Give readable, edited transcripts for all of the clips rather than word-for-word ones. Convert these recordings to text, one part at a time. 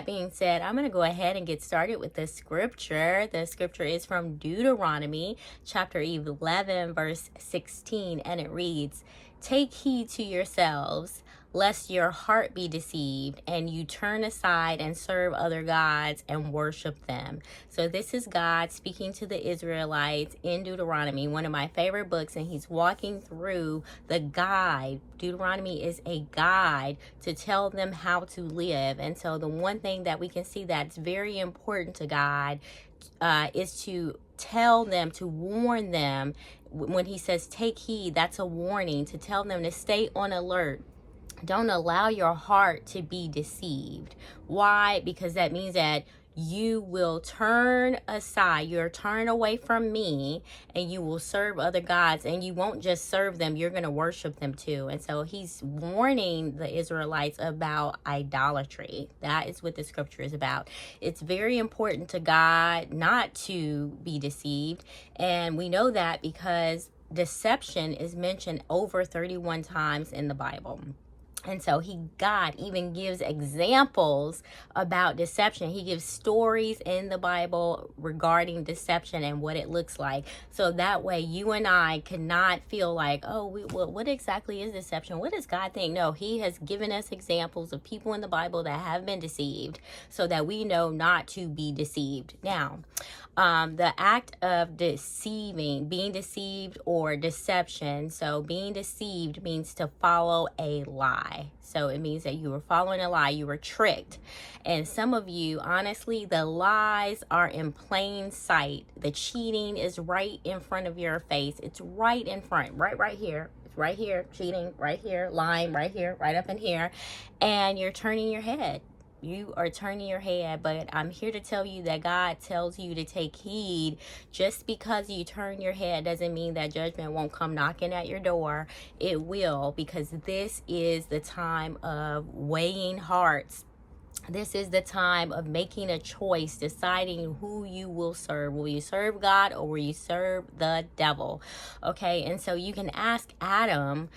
That being said, I'm going to go ahead and get started with the scripture. The scripture is from Deuteronomy chapter 11, verse 16, and it reads, "Take heed to yourselves, lest your heart be deceived, and you turn aside and serve other gods and worship them." So this is God speaking to the Israelites in Deuteronomy, one of my favorite books, and he's walking through the guide. Deuteronomy is a guide to tell them how to live. And so the one thing that we can see that's very important to God is to tell them, to warn them. When he says take heed, that's a warning to tell them to stay on alert. Don't allow your heart to be deceived. Why? Because that means that you will turn aside, you'll turn away from me, and you will serve other gods, and you won't just serve them, you're going to worship them too. And so he's warning the Israelites about idolatry. That is what the scripture is about. It's very important to God not to be deceived, and we know that because deception is mentioned over 31 times in the Bible. And so God even gives examples about deception. He gives stories in the Bible regarding deception and what it looks like. So that way you and I cannot feel like, oh, what exactly is deception? What does God think? No, he has given us examples of people in the Bible that have been deceived so that we know not to be deceived. Now, the act of deceiving, being deceived or deception. So being deceived means to follow a lie. So it means that you were following a lie, you were tricked. And some of you, honestly, the lies are in plain sight. The cheating is right in front of your face. It's right in front, right here. It's right here, cheating, right here, lying, right here, right up in here. And you're turning your head. You are turning your head, but I'm here to tell you that God tells you to take heed. Just because you turn your head doesn't mean that judgment won't come knocking at your door. It will, because this is the time of weighing hearts. This is the time of making a choice, deciding who you will serve. Will you serve God or will you serve the devil? Okay, and so you can ask Adam,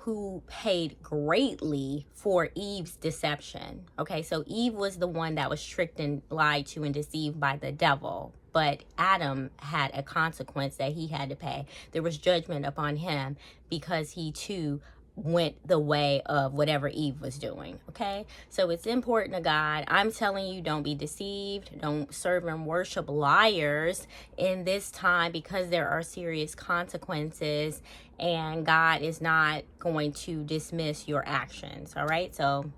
who paid greatly for Eve's deception. Okay, so Eve was the one that was tricked and lied to and deceived by the devil. But Adam had a consequence that he had to pay. There was judgment upon him because he too went the way of whatever Eve was doing. Okay, so it's important to God. I'm telling you, don't be deceived. Don't serve and worship liars in this time, because there are serious consequences and God is not going to dismiss your actions. All right, so